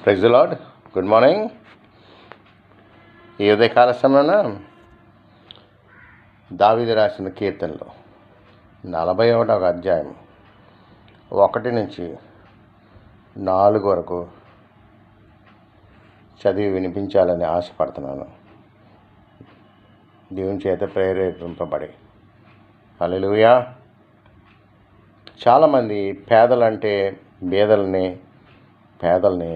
Praise the lord. Good morning. ఈ ఉదయకాల సమయంలో దావీదు రాసిన కీర్తనలు 41వ అధ్యాయం 1 నుంచి 4 వరకు చదివి వినిపించాలని ఆశపడుతున్నాను. దేవుని చేత ప్రేరేపింపబడి. హల్లెలూయా. చాలామంది పేదలంటే పేదల్ని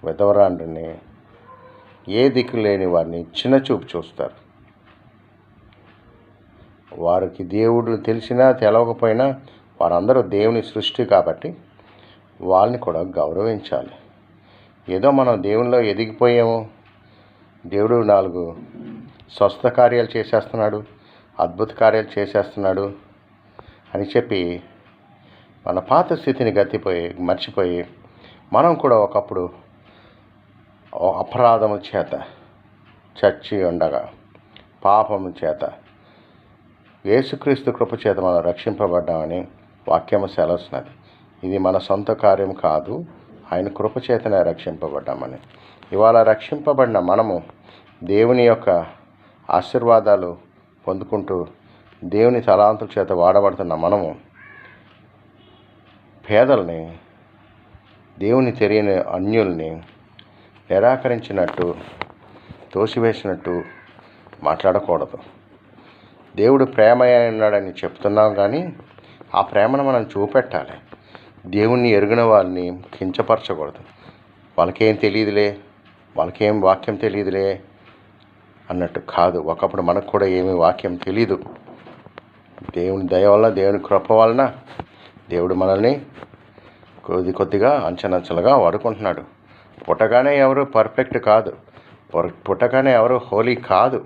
విధవరాండ్రిని, ఏ దిక్కు లేని వారిని చిన్న చూపు చూస్తారు. వారికి దేవుడు తెలిసినా తెలవకపోయినా వారందరూ దేవుని సృష్టి కాబట్టి వాళ్ళని కూడా గౌరవించాలి. ఏదో మనం దేవునిలో ఎదిగిపోయాము, దేవుడు 4 స్వస్థ కార్యాలు చేసేస్తున్నాడు, అద్భుత కార్యాలు చేసేస్తున్నాడు అని చెప్పి మన పాత స్థితిని మర్చిపోయి మనం కూడా ఒకప్పుడు అపరాధము చేత చచ్చి ఉండగా పాపము చేత యేసుక్రీస్తు కృప చేత మనం రక్షింపబడ్డామని వాక్యము సెలవుస్తున్నది. ఇది మన సొంత కార్యం కాదు, ఆయన కృప చేతనే రక్షింపబడ్డామని. ఇవాళ రక్షింపబడిన మనము దేవుని యొక్క ఆశీర్వాదాలు పొందుకుంటూ దేవుని తలాంతుల చేత వాడబడుతున్న మనము పేదల్ని, దేవుని తెలియని అన్యుల్ని నిరాకరించినట్టు, తోసివేసినట్టు మాట్లాడకూడదు. దేవుడు ప్రేమయ్య ఉన్నాడని చెప్తున్నాం, కానీ ఆ ప్రేమను మనం చూపెట్టాలి. దేవుణ్ణి ఎరిగిన వాళ్ళని కించపరచకూడదు. వాళ్ళకేం తెలియదులే, వాళ్ళకేం వాక్యం తెలియదులే అన్నట్టు కాదు. ఒకప్పుడు మనకు కూడా ఏమీ వాక్యం తెలీదు. దేవుని దయ వల్ల, దేవుని కృప వలన దేవుడు మనల్ని కొద్దిగా అంచెలంచెలుగా వాడుకుంటున్నాడు. పుట్టగానే ఎవరు పర్ఫెక్ట్ కాదు, పుట్టగానే ఎవరు హోలీ కాదు.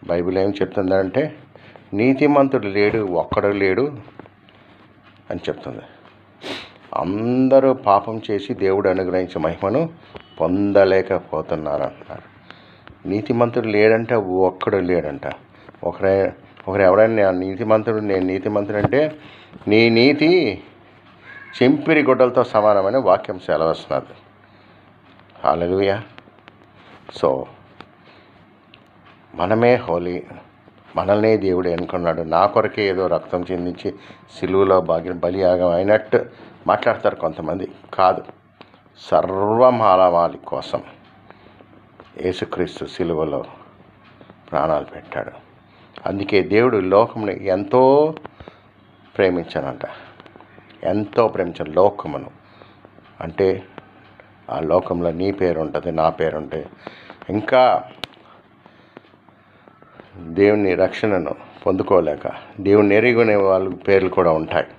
బైబిల్ ఏం చెప్తుందంటే నీతిమంతుడు లేడు, ఒక్కడు లేడు అని చెప్తుంది. అందరూ పాపం చేసి దేవుడు అనుగ్రహించే మహిమను పొందలేకపోతున్నారు అంటున్నారు. నీతిమంతుడు లేడంట, ఒక్కడు లేడంట. ఒకరు ఎవరైనా నేను నీతిమంతుడు అంటే నీ నీతి చెంపిరి గుడ్డలతో సమానమని వాక్యం సెలవుస్తున్నది. హల్లెలూయా. సో మనమే హోలీ, మనల్నే దేవుడు ఎన్నుకున్నాడు. నా కొరకే ఏదో రక్తం చెందించి సిలువలో బలియాగం అయినట్టు మాట్లాడతారు కొంతమంది. కాదు, సర్వమానవాళి కోసం యేసుక్రీస్తు సిలువలో ప్రాణాలు పెట్టాడు. అందుకే దేవుడు లోకమును ఎంతో ప్రేమించానంట. ఎంతో ప్రేమించాను లోకమును. అంటే ఆ లోకంలో నీ పేరు ఉంటుంది, నా పేరు ఉంటుంది. ఇంకా దేవుని రక్షణను పొందుకోలేక దేవుని ఎరిగిన వాళ్ళ పేర్లు కూడా ఉంటాయి.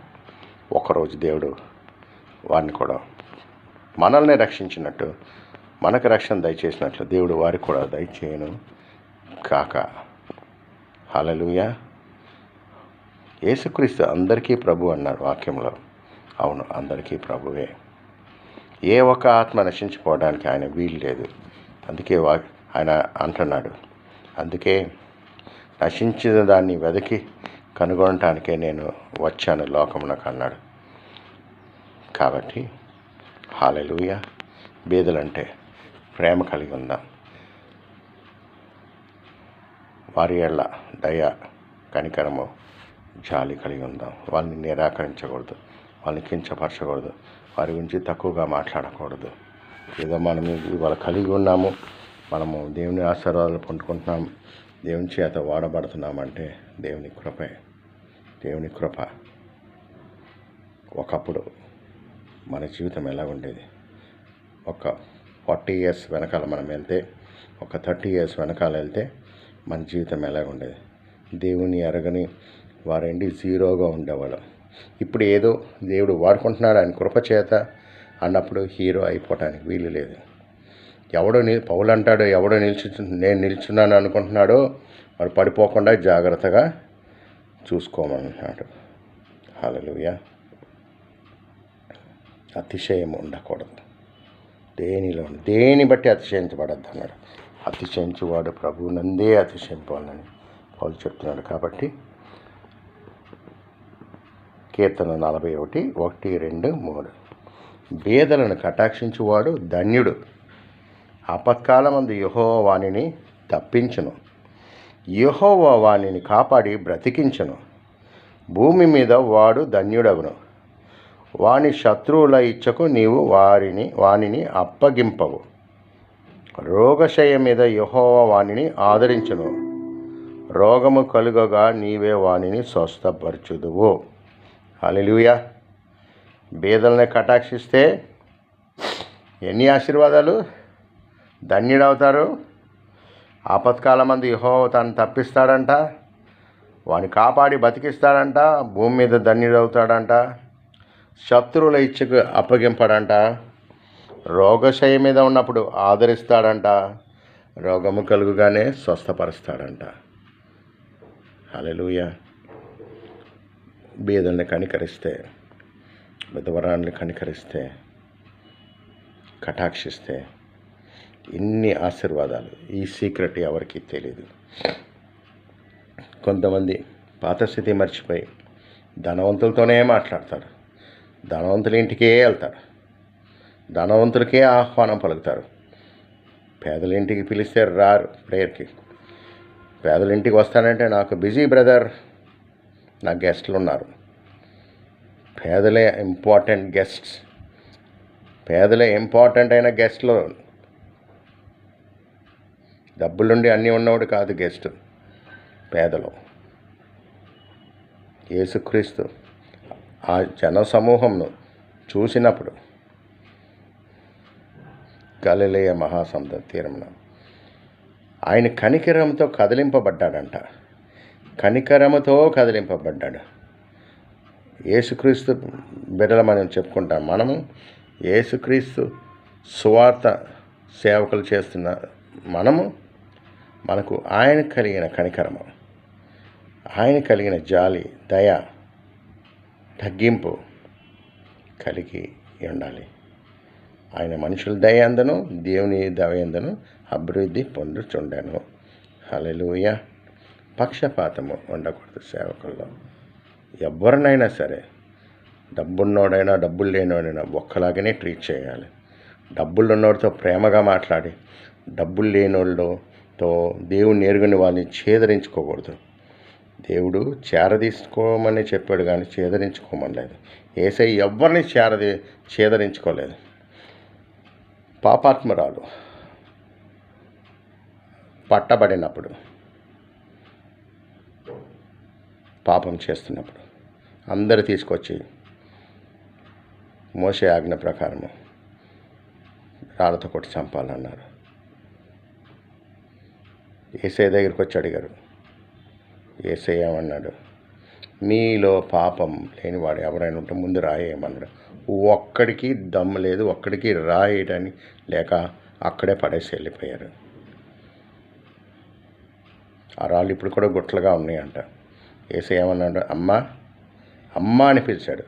ఒకరోజు దేవుడు వారిని కూడా మనల్ని రక్షించినట్టు, మనకు రక్షణ దయచేసినట్లు దేవుడు వారికి కూడా దయచేయను కాక. హల్లెలూయా. యేసుక్రీస్తు అందరికీ ప్రభు అన్నారు వాక్యంలో. అవును, అందరికీ ప్రభువే. ఏ ఒక్క ఆత్మ నశించిపోవడానికి ఆయన వీలు లేదు. అందుకే ఆయన అంటున్నాడు, అందుకే నశించిన దాన్ని వెతికి కనుగొనటానికే నేను వచ్చాను లోకమునకు అన్నాడు. కాబట్టి హల్లెలూయా. బేదలంటే ప్రేమ కలిగి ఉందాం. వారి ఎడల దయ, కనికరము, జాలి కలిగి ఉందాం. వాళ్ళని నిరాకరించకూడదు, వాళ్ళని కించపరచకూడదు, వారి గురించి తక్కువగా మాట్లాడకూడదు. ఏదో మనం ఇవాళ కలిగి ఉన్నాము, మనము దేవుని ఆశీర్వాదాలు పొందుకుంటున్నాము, దేవుని చేత వాడబడుతున్నామంటే దేవుని కృపే. దేవుని కృప. ఒకప్పుడు మన జీవితం ఎలా ఉండేది? ఒక 40 years వెనకాల మనం వెళ్తే, ఒక 30 years వెనకాల వెళ్తే మన జీవితం ఎలా ఉండేది? దేవుని ఎరగని వారండి జీరోగా ఉండేవాళ్ళు. ఇప్పుడు ఏదో దేవుడు వాడుకుంటున్నాడు ఆయన కృపచేత అన్నప్పుడు హీరో అయిపోవటానికి వీలు లేదు. పౌలు అంటాడు, నేను నిల్చున్నాను అనుకుంటున్నాడో వాడు పడిపోకుండా జాగ్రత్తగా చూసుకోమన్నాడు. హల్లెలూయా. అతిశయం ఉండకూడదు. దేని బట్టి అతిశయించబడద్దు అన్నాడు. అతిశయించువాడు ప్రభు నందే అతిశయింపాలని పౌలు చెప్తున్నాడు. కాబట్టి కీర్తన 41, 1, 2, 3. బేదలను కటాక్షించువాడు ధన్యుడు. ఆపత్కాలమందు యెహోవా వానిని తప్పించును. యెహోవా వానిని కాపాడి బ్రతికించును. భూమి మీద వాడు ధన్యుడగును. వాని శత్రువుల ఇచ్చకు నీవు వానిని అప్పగింపవు. రోగశయ మీద యెహోవా వానిని ఆదరించును. రోగము కలుగగా నీవే వానిని స్వస్థపరచుదువు. హల్లెలూయా. బేదల్ని కటాక్షిస్తే ఎన్ని ఆశీర్వాదాలు! ధన్యుడవుతారు. ఆపత్కాలమందు యెహోవా తను తప్పిస్తాడంట. వాని కాపాడి బతికిస్తాడంట. భూమి మీద ధన్యుడవుతాడంట. శత్రువుల ఇచ్చకు అప్పగింపడంట. రోగశయ మీద ఉన్నప్పుడు ఆదరిస్తాడంట. రోగము కలుగుగానే స్వస్థపరుస్తాడంట. హల్లెలూయా. బీదల్ని కనికరిస్తే, విధవరాన్ని కనికరిస్తే, కటాక్షిస్తే ఇన్ని ఆశీర్వాదాలు. ఈ సీక్రెట్ ఎవరికి తెలియదు. కొంతమంది పాత స్థితి మర్చిపోయి ధనవంతులతోనే మాట్లాడతారు. ధనవంతుల ఇంటికే వెళ్తారు. ధనవంతులకే ఆహ్వానం పలుకుతారు. పేదల ఇంటికి పిలిస్తే రారు ప్రేయర్కి. పేదల ఇంటికి వస్తానంటే నాకు బిజీ బ్రదర్, నా గెస్ట్లు ఉన్నారు. పేదలే ఇంపార్టెంట్ గెస్ట్స్. పేదలే ఇంపార్టెంట్ అయిన గెస్ట్లు. డబ్బులుండి అన్నీ ఉన్నవాడు కాదు గెస్ట్. పేదలు. యేసుక్రీస్తు ఆ జన సమూహంను చూసినప్పుడు గలిలయ మహాసముద్ర తీరమున ఆయన కనికరంతో కదిలింపబడ్డాడంట. కనికరముతో కదిలింపబడ్డాడు. యేసుక్రీస్తు బిడ్డలు మనం చెప్పుకుంటాం. మనము యేసుక్రీస్తు సువార్త సేవకులు చేస్తున్న మనకు ఆయన కలిగిన కనికరము, ఆయన కలిగిన జాలి, దయ, తగ్గింపు కలిగి ఉండాలి. ఆయన మనుషుల దయ అందను, దేవుని దయ అందను అభివృద్ధి పొందుచుండాను. హల్లెలూయా. పక్షపాతము ఉండకూడదు సేవకుల్లో. ఎవరినైనా సరే, డబ్బున్నోడైనా డబ్బులు లేనివాడైనా ఒక్కలాగానే ట్రీట్ చేయాలి. డబ్బులు ఉన్నోడితో ప్రేమగా మాట్లాడి, డబ్బులు లేనోళ్ళతో దేవుని ఎరుగని వాళ్ళని ఛేదరించుకోకూడదు. దేవుడు చేరదీసుకోమని చెప్పాడు కానీ ఛేదరించుకోమనలేదు. యేసయ్య ఎవరిని ఛేదరించుకోలేదు. పాపాత్మురాలు పట్టబడినప్పుడు, పాపం చేస్తున్నప్పుడు అందరూ తీసుకొచ్చి మోషే ఆజ్ఞ ప్రకారము రాళ్ళతో కొట్టి చంపాలన్నారు. యేసయ్య దగ్గరికి వచ్చి అడిగారు. యేసయ్య ఏమన్నాడు? మీలో పాపం లేనివాడు ఎవరైనా ఉంటే ముందు రాయేయమన్నాడు. ఒక్కడికి దమ్ము లేదు, ఒక్కడికి రాయడానికి లేక అక్కడే పడేసి వెళ్ళిపోయారు. ఆ రాళ్ళు ఇప్పుడు కూడా గుట్టలుగా ఉన్నాయంట. యేసయ్య ఏమన్నాడు? అమ్మ అమ్మ అని పిలిచాడు.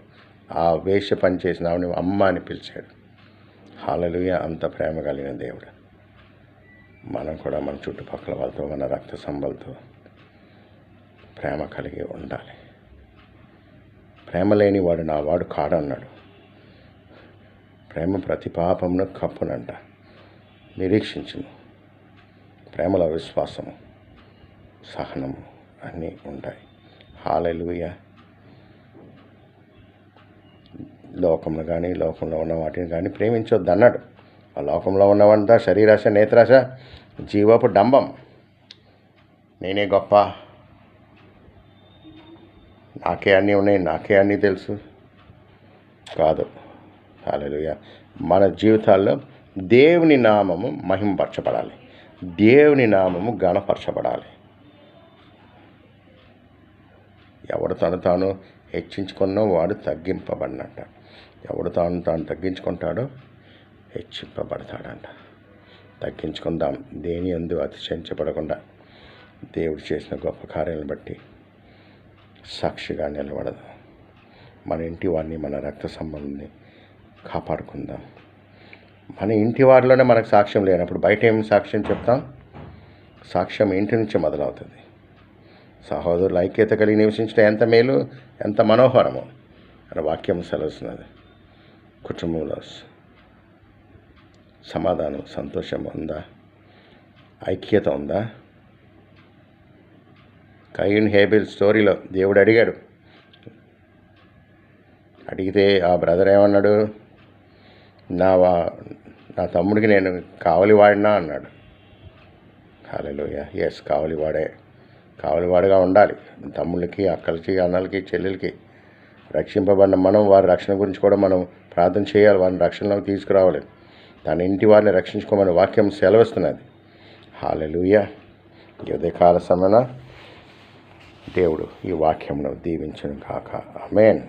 ఆ వేష పని చేసిన ఆవిడ అమ్మ అని పిలిచాడు. హల్లెలూయా. అంత ప్రేమ కలిగిన దేవుడు. మనం కూడా మన చుట్టుపక్కల వాళ్ళతో, మన రక్త సంబంధులతో ప్రేమ కలిగి ఉండాలి. ప్రేమ లేని వాడు నా వాడు కాడన్నాడు. ప్రేమ ప్రతి పాపమును కప్పునంట, నిరీక్షించును. ప్రేమలో విశ్వాసము, సహనము అన్నీ ఉంటాయి. హల్లెలూయా. లోకంలో కానీ, లోకంలో ఉన్న వాటిని కానీ ప్రేమించొద్దు అన్నాడు. ఆ లోకంలో ఉన్నవంతా శరీరాశ, నేత్రాశ, జీవపు డంబం. నేనే గొప్ప, నాకే అన్నీ ఉన్నాయి, నాకే అన్నీ తెలుసు కాదు. హల్లెలూయా. మన జీవితాల్లో దేవుని నామము మహిమపరచబడాలి. దేవుని నామము ఘనపరచబడాలి. ఎవడు తాను హెచ్చించుకున్నో వాడు తగ్గింపబడినట్ట. ఎవడు తాను తగ్గించుకుంటాడో హెచ్చింపబడతాడంట. తగ్గించుకుందాం. దేని యందు అతిశయించబడకుండా దేవుడు చేసిన గొప్ప కార్యాలను బట్టి సాక్షిగా నిలబడదాం. మన ఇంటి వారిని, మన రక్త సంబంధాన్ని కాపాడుకుందాం. మన ఇంటి వారిలోనే మనకు సాక్ష్యం లేనప్పుడు బయట ఏం సాక్ష్యం చెప్తాం? సాక్ష్యం ఇంటి నుంచి మొదలవుతుంది. సహోదరులు ఐక్యత కలిగి నివసించడం ఎంత మేలు, ఎంత మనోహరము. అని వాక్యం సెలవుస్తున్నది. కుటుంబంలో సమాధానం, సంతోషం ఉందా? ఐక్యత ఉందా? కయీన్ హేబెల్ స్టోరీలో దేవుడు అడిగాడు. అడిగితే ఆ బ్రదర్ ఏమన్నాడు? నా తమ్ముడికి నేను కావలివాడినా అన్నాడు. హల్లెలూయా. ఎస్, కావలివాడుగా ఉండాలి. తమ్ముళ్ళకి, అక్కలకి, అన్నలకి, చెల్లెలకి రక్షింపబడిన మనం వారి రక్షణ గురించి కూడా మనం ప్రార్థన చేయాలి. వారిని రక్షణలోకి తీసుకురావాలి. తన ఇంటి వారిని రక్షించుకోమని వాక్యం సెలవిస్తున్నది. హల్లెలూయా. ఈ ఉదయకాల సమయన దేవుడు ఈ వాక్యమును దీవించును కాక. ఆమేన్.